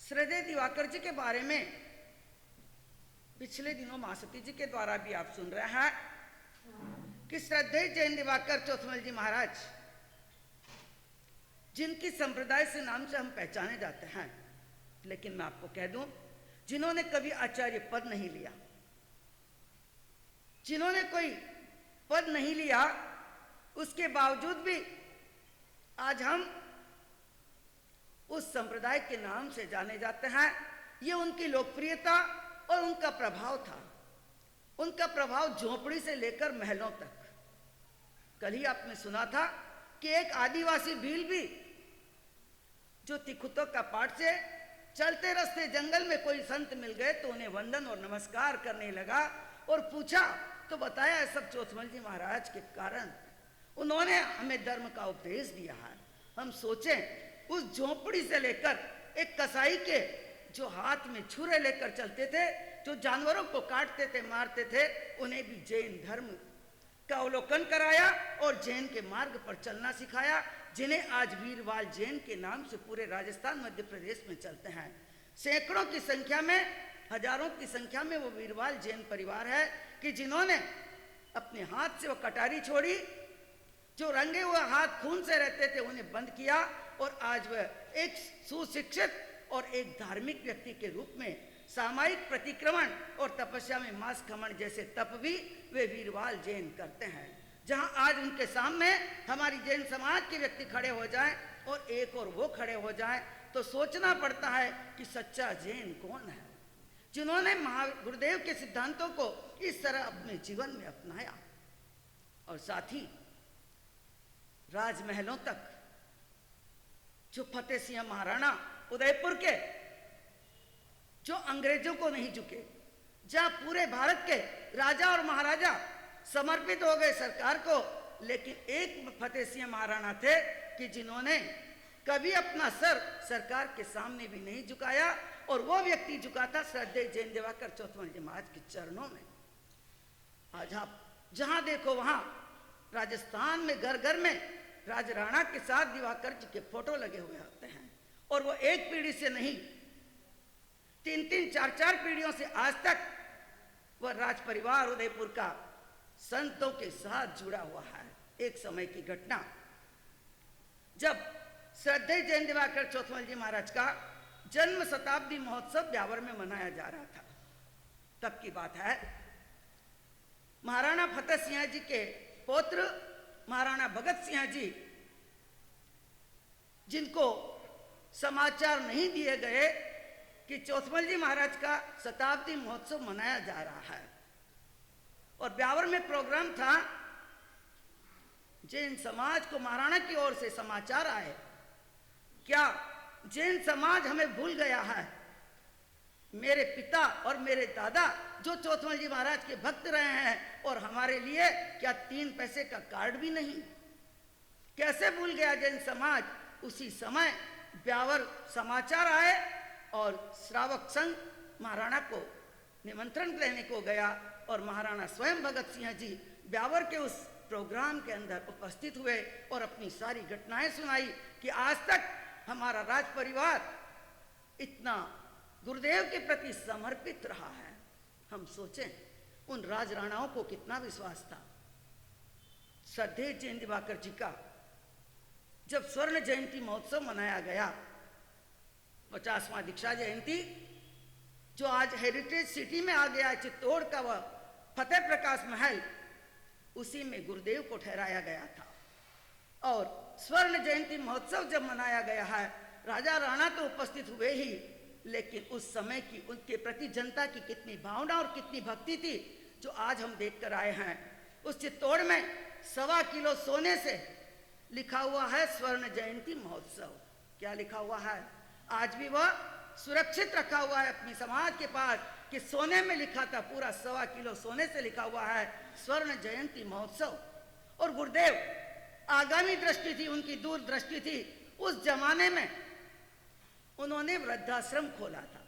श्रद्धेय दिवाकर जी के बारे में पिछले दिनों महासती जी के द्वारा भी आप सुन रहे हैं कि श्रद्धेय जैन दिवाकर चौथमल जी महाराज, जिनकी संप्रदाय से नाम से हम पहचाने जाते हैं, लेकिन मैं आपको कह दूं, जिन्होंने कभी आचार्य पद नहीं लिया, जिन्होंने कोई पद नहीं लिया, उसके बावजूद भी आज हम उस संप्रदाय के नाम से जाने जाते हैं। ये उनकी लोकप्रियता और उनका प्रभाव था। उनका प्रभाव झोपड़ी से लेकर महलों तक। कल ही आपने सुना था कि एक आदिवासी भील भी जो तिखुतों का पाठ से चलते रास्ते जंगल में कोई संत मिल गए तो उन्हें वंदन और नमस्कार करने लगा और पूछा तो बताया सब चौथमल जी महाराज के कारण उन्होंने हमें धर्म का उपदेश दिया है। हम सोचें, उस झोपड़ी से लेकर एक कसाई के जो हाथ में छुरे लेकर चलते थे, जो जानवरों को काटते थे, मारते थे, उन्हें भी जैन धर्म का अवलोकन कराया और जैन के मार्ग पर चलना सिखाया, जिन्हें आज वीरवाल जैन के नाम से पूरे राजस्थान मध्य प्रदेश में चलते हैं। सैकड़ों की संख्या में, हजारों की संख्या में वो वीरवाल जैन परिवार है कि जिन्होंने अपने हाथ से वो कटारी छोड़ी, जो रंगे हुए हाथ खून से रहते थे उन्हें बंद किया और आज वह एक सुशिक्षित और एक धार्मिक व्यक्ति के रूप में सामायिक प्रतिक्रमण और तपस्या में मांस खमन जैसे तप भी वे वीरवाल जैन करते हैं। जहां आज उनके सामने हमारी जैन समाज के व्यक्ति खड़े हो जाएं और एक और वो खड़े हो जाएं तो सोचना पड़ता है कि सच्चा जैन कौन है, जिन्होंने गुरुदेव के सिद्धांतों को इस तरह अपने जीवन में अपनाया और साथ ही राजमहलों तक, जो फतेह सिंह महाराणा उदयपुर के, जो अंग्रेजों को नहीं झुके, जहां पूरे भारत के राजा और महाराजा समर्पित हो गए सरकार को, लेकिन एक फतेह सिंह महाराणा थे कि जिन्होंने कभी अपना सर सरकार के सामने भी नहीं झुकाया और वो व्यक्ति झुका था श्रद्धेय जैन दिवाकर चौथमल जी महाराज के चरणों में। आज आप जहां देखो वहां राजस्थान में घर घर में राजराणा के साथ दिवाकर जी के फोटो लगे हुए होते हैं और वो एक पीढ़ी से नहीं, 3-3, 4-4 पीढ़ियों से आज तक वह राज परिवार उदयपुर का संतों के साथ जुड़ा हुआ है। एक समय की घटना, जब श्रद्धेय जैन दिवाकर चौथमल जी महाराज का जन्म शताब्दी महोत्सव ब्यावर में मनाया जा रहा था, तब की बात है। महाराणा फतेह सिंह जी के पौत्र महाराणा भगत सिंह जी, जिनको समाचार नहीं दिए गए कि चौथमल जी महाराज का शताब्दी महोत्सव मनाया जा रहा है और ब्यावर में प्रोग्राम था, जैन समाज को महाराणा की ओर से समाचार आए, क्या जैन समाज हमें भूल गया है? मेरे पिता और मेरे दादा जो चौथमल जी महाराज के भक्त रहे हैं और हमारे लिए क्या 3 पैसे का कार्ड भी नहीं? कैसे भूल गया जैन समाज? उसी समय ब्यावर समाचार आए और श्रावक संघ महाराणा को निमंत्रण देने को गया और महाराणा स्वयं भगत सिंह जी ब्यावर के उस प्रोग्राम के अंदर उपस्थित हुए और अपनी सारी घटनाएं सुनाई कि आज तक हमारा राज परिवार इतना गुरुदेव के प्रति समर्पित रहा है। हम सोचें, उन राजराणाओं को कितना विश्वास था। श्रद्धेय जैन दिवाकर जी का जब स्वर्ण जयंती महोत्सव मनाया गया, 50वां दीक्षा जयंती, जो आज हेरिटेज सिटी में आ गया, चित्तौड़ का वह फतेह प्रकाश महल, उसी में गुरुदेव को ठहराया गया था। और स्वर्ण जयंती महोत्सव जब मनाया गया है, राजा राणा तो उपस्थित हुए ही, लेकिन उस समय की उनके प्रति जनता की कितनी भावना और कितनी भक्ति थी जो आज हम देख कर आए हैं। उस चित्तौड़ में 1.25 किलो सोने से लिखा हुआ है स्वर्ण जयंती महोत्सव। क्या लिखा हुआ है? आज भी वह सुरक्षित रखा हुआ है अपनी समाज के पास कि सोने में लिखा था, पूरा 1.25 किलो सोने से लिखा हुआ है स्वर्ण जयंती महोत्सव। और गुरुदेव आगामी दृष्टि थी, उनकी दूर दृष्टि थी। उस जमाने में उन्होंने वृद्धाश्रम खोला था,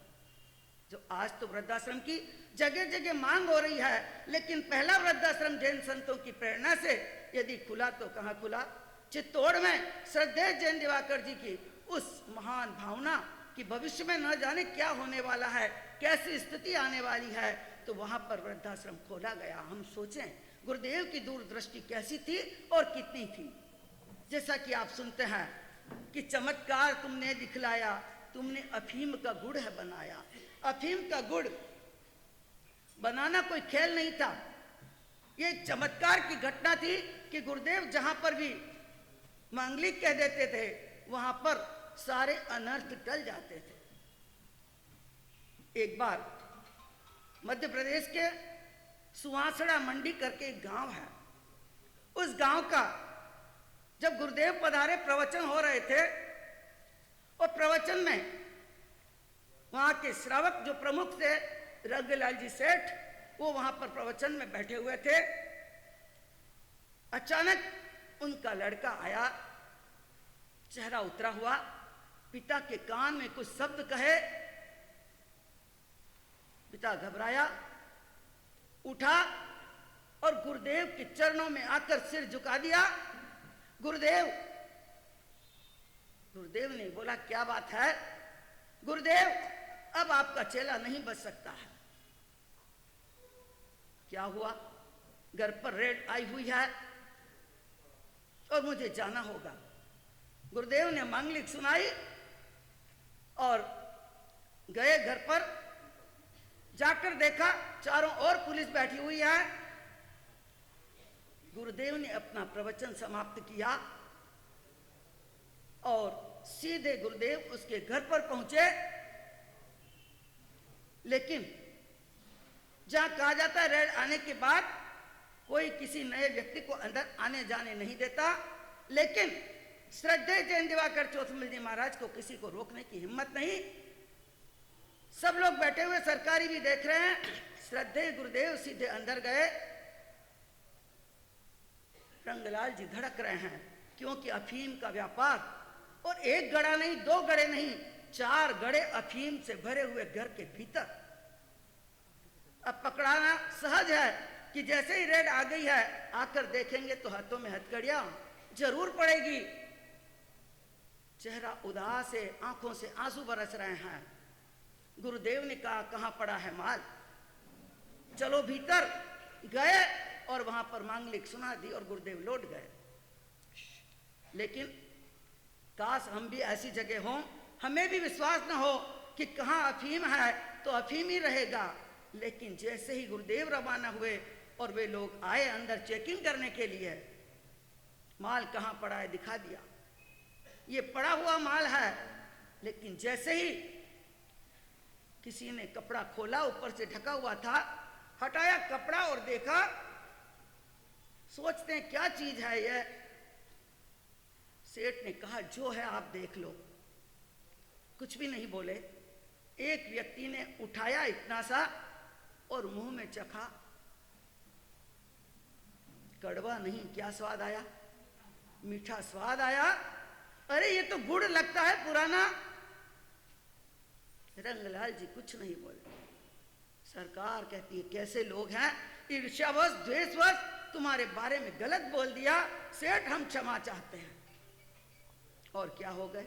जो आज तो वृद्धाश्रम की जगह जगह मांग हो रही है, लेकिन पहला वृद्धाश्रम जैन संतों की प्रेरणा से यदि खुला तो कहाँ खुला? चित्तौड़ में श्रद्धेय जैन दिवाकर जी की उस महान भावना कि भविष्य में न जाने क्या होने वाला है, कैसी स्थिति आने वाली है, तो वहां पर वृद्धाश्रम खोला गया। हम सोचें गुरुदेव की दूरदृष्टि कैसी थी और कितनी थी। जैसा कि आप सुनते हैं कि चमत्कार तुमने दिखलाया, तुमने अफीम का गुड़ है बनाया। अफीम का गुड़ बनाना कोई खेल नहीं था, ये चमत्कार की घटना थी कि गुरुदेव जहां पर भी मांगलिक कह देते थे वहां पर सारे अनर्थ टल जाते थे। एक बार मध्य प्रदेश के सुहासड़ा मंडी करके एक गांव है, उस गांव का जब गुरुदेव पधारे प्रवचन हो रहे थे और प्रवचन में वहां के श्रावक जो प्रमुख थे रंगलाल जी सेठ, वो वहां पर प्रवचन में बैठे हुए थे। अचानक उनका लड़का आया, चेहरा उतरा हुआ, पिता के कान में कुछ शब्द कहे। पिता घबराया, उठा और गुरुदेव के चरणों में आकर सिर झुका दिया। गुरुदेव, गुरुदेव ने बोला क्या बात है? गुरुदेव, अब आपका चेला नहीं बच सकता है। क्या हुआ? घर पर रेड आई हुई है और मुझे जाना होगा। गुरुदेव ने मांगलिक सुनाई और गए घर पर। जाकर देखा चारों ओर पुलिस बैठी हुई है। गुरुदेव ने अपना प्रवचन समाप्त किया और सीधे गुरुदेव उसके घर पर पहुंचे। लेकिन जहां कहा जाता है रेड आने के बाद कोई किसी नए व्यक्ति को अंदर आने जाने नहीं देता, लेकिन श्रद्धेय जैन दिवाकर चौथमल जी महाराज को किसी को रोकने की हिम्मत नहीं। सब लोग बैठे हुए, सरकारी भी देख रहे हैं। श्रद्धेय गुरुदेव सीधे अंदर गए। रंगलाल जी धड़क रहे हैं क्योंकि अफीम का व्यापार, और एक गड़ा नहीं, दो गड़े नहीं, 4 गड़े अफीम से भरे हुए घर के भीतर। अब पकड़ाना सहज है कि जैसे ही रेड आ गई है आकर देखेंगे तो हाथों में हथकड़ियां जरूर पड़ेगी। चेहरा उदास है, आंखों से आंसू बरस रहे हैं। गुरुदेव ने कहा कहां पड़ा है माल, चलो भीतर। गए और वहां पर मांगलिक सुना दी और गुरुदेव लौट गए। लेकिन काश हम भी ऐसी जगह हों, हमें भी विश्वास न हो कि कहां अफीम है तो अफीम ही रहेगा। लेकिन जैसे ही गुरुदेव रवाना हुए और वे लोग आए अंदर चेकिंग करने के लिए, माल कहां पड़ा है दिखा दिया। ये पड़ा हुआ माल है। लेकिन जैसे ही किसी ने कपड़ा खोला, ऊपर से ढका हुआ था, हटाया कपड़ा और देखा, सोचते हैं क्या चीज है ये। सेठ ने कहा जो है आप देख लो। कुछ भी नहीं बोले। एक व्यक्ति ने उठाया इतना सा और मुंह में चखा। कड़वा नहीं, क्या स्वाद आया? मीठा स्वाद आया। अरे ये तो गुड़ लगता है पुराना। रंगलाल जी कुछ नहीं बोले। सरकार कहती है कैसे लोग हैं, ईर्ष्यावश द्वेषवश तुम्हारे बारे में गलत बोल दिया, सेठ हम क्षमा चाहते हैं। और क्या हो गए?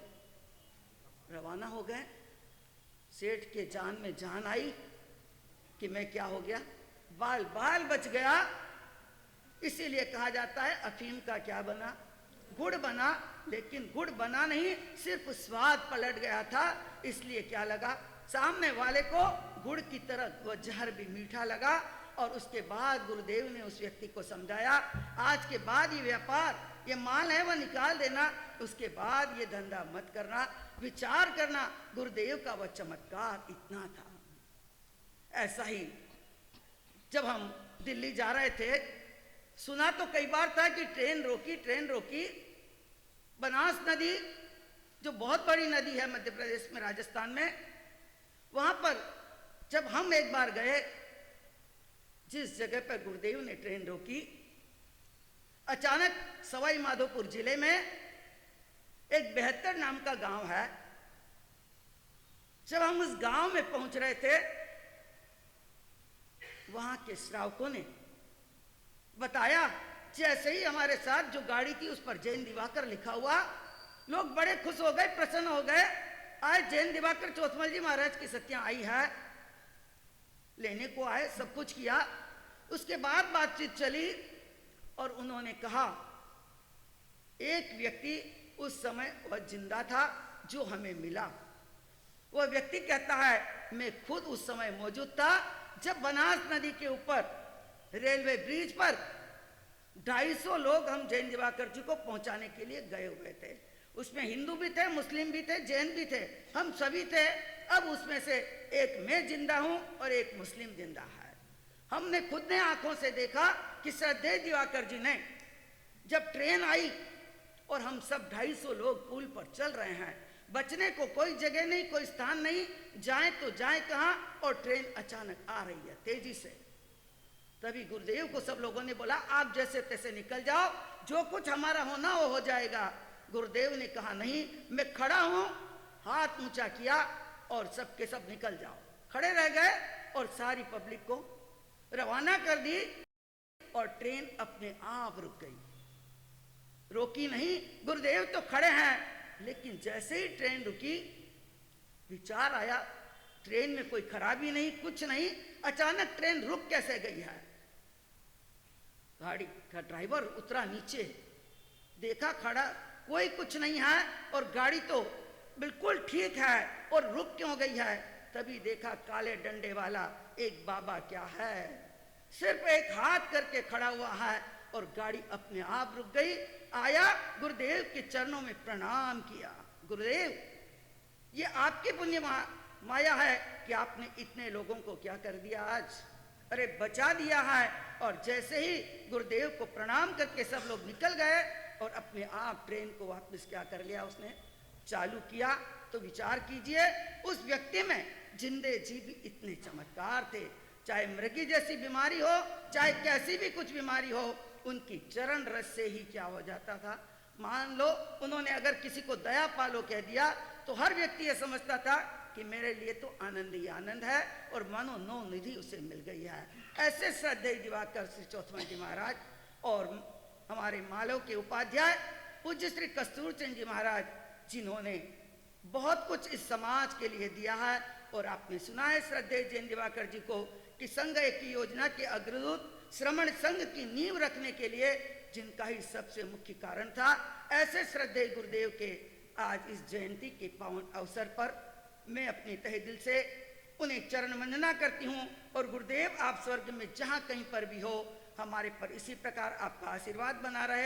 रवाना हो गए। सेठ के जान में जान आई कि मैं क्या हो गया, बाल बाल बच गया। इसीलिए कहा जाता है अफीम का क्या बना, गुड़ बना। लेकिन गुड़ बना नहीं, सिर्फ स्वाद पलट गया था। इसलिए क्या लगा, सामने वाले को गुड़ की तरह वह जहर भी मीठा लगा। और उसके बाद गुरुदेव ने उस व्यक्ति को समझाया, आज के बाद ये व्यापार, ये माल है वह निकाल देना, उसके बाद ये धंधा मत करना, विचार करना। गुरुदेव का वह चमत्कार इतना था। ऐसा ही जब हम दिल्ली जा रहे थे, सुना तो कई बार था कि ट्रेन रोकी। बनास नदी जो बहुत बड़ी नदी है मध्य प्रदेश में, राजस्थान में, वहां पर जब हम एक बार गए, जिस जगह पर गुरुदेव ने ट्रेन रोकी, अचानक सवाई माधोपुर जिले में एक 72 नाम का गांव है। जब हम उस गांव में पहुंच रहे थे, वहां के श्रावकों ने बताया, जैसे ही हमारे साथ जो गाड़ी थी उस पर जैन दिवाकर लिखा हुआ, लोग बड़े खुश हो गए, प्रसन्न हो गए। आज जैन दिवाकर चौथमल जी महाराज की सत्या आई है, लेने को आए, सब कुछ किया। उसके बाद बातचीत चली और उन्होंने कहा एक व्यक्ति उस समय वह जिंदा था जो हमें मिला। वह व्यक्ति कहता है मैं खुद उस समय मौजूद था जब बनास नदी के ऊपर रेलवे ब्रिज पर 250 लोग हम जैन दिवाकर जी को पहुंचाने के लिए गए हुए थे। उसमें हिंदू भी थे, मुस्लिम भी थे, जैन भी थे, हम सभी थे। अब उसमें से एक मैं जिंदा हूं और एक मुस्लिम जिंदा है। हमने खुद ने आंखों से देखा कि श्रद्धेय दिवाकर जी ने जब ट्रेन आई और हम सब 250 लोग पुल पर चल रहे हैं, बचने को कोई जगह नहीं, कोई स्थान नहीं, जाए तो जाए कहां, और ट्रेन अचानक आ रही है तेजी से। तभी गुरुदेव को सब लोगों ने बोला आप जैसे तैसे निकल जाओ, जो कुछ हमारा होना वो हो जाएगा। गुरुदेव ने कहा नहीं, मैं खड़ा हूं, हाथ ऊंचा किया और सबके सब निकल जाओ। खड़े रह गए और सारी पब्लिक को रवाना कर दी और ट्रेन अपने आप रुक गई। रोकी नहीं, गुरुदेव तो खड़े हैं, लेकिन जैसे ही ट्रेन रुकी विचार आया ट्रेन में कोई खराबी नहीं, कुछ नहीं, अचानक ट्रेन रुक कैसे गई है। गाड़ी का ड्राइवर उतरा नीचे, देखा खड़ा कोई कुछ नहीं है और गाड़ी तो बिल्कुल ठीक है और रुक क्यों गई है। तभी देखा काले डंडे वाला एक बाबा क्या है, सिर्फ एक हाथ करके खड़ा हुआ है और गाड़ी अपने आप रुक गई। आया गुरुदेव के चरणों में प्रणाम किया, गुरुदेव ये आपकी पुण्य माया है कि आपने इतने लोगों को क्या कर दिया आज, अरे बचा दिया है। और जैसे ही गुरुदेव को प्रणाम करके सब लोग निकल गए और अपने आप ट्रेन को वापस क्या कर लिया उसने, चालू किया। तो विचार कीजिए उस व्यक्ति में जिंदे जी भी इतने चमत्कार थे, चाहे मृगी जैसी बीमारी हो, चाहे कैसी भी कुछ बीमारी हो, उनकी चरण रस से ही क्या हो जाता था। मान लो उन्होंने अगर किसी को दया पालो कह दिया तो हर व्यक्ति ये समझता था कि मेरे लिए तो आनंद ही आनंद है और मानो नौ निधि उसे मिल गई है। ऐसे श्रद्धेय दिवाकर श्री चौथमल जी महाराज और हमारे मालव के उपाध्याय पूज्य श्री कस्तूर चंद जी महाराज, जिन्होंने बहुत कुछ इस समाज के लिए दिया है। और आपने सुना है श्रद्धेय जैन दिवाकर जी को कि संघ की योजना के अग्रदूत श्रमण संघ की नींव रखने के लिए जिनका ही सबसे मुख्य कारण था। ऐसे श्रद्धेय गुरुदेव के आज इस जयंती के पावन अवसर पर मैं अपने तहे दिल से उन्हें चरण वंदना करती हूँ। और गुरुदेव आप स्वर्ग में जहाँ कहीं पर भी हो, हमारे पर इसी प्रकार आपका आशीर्वाद बना रहे।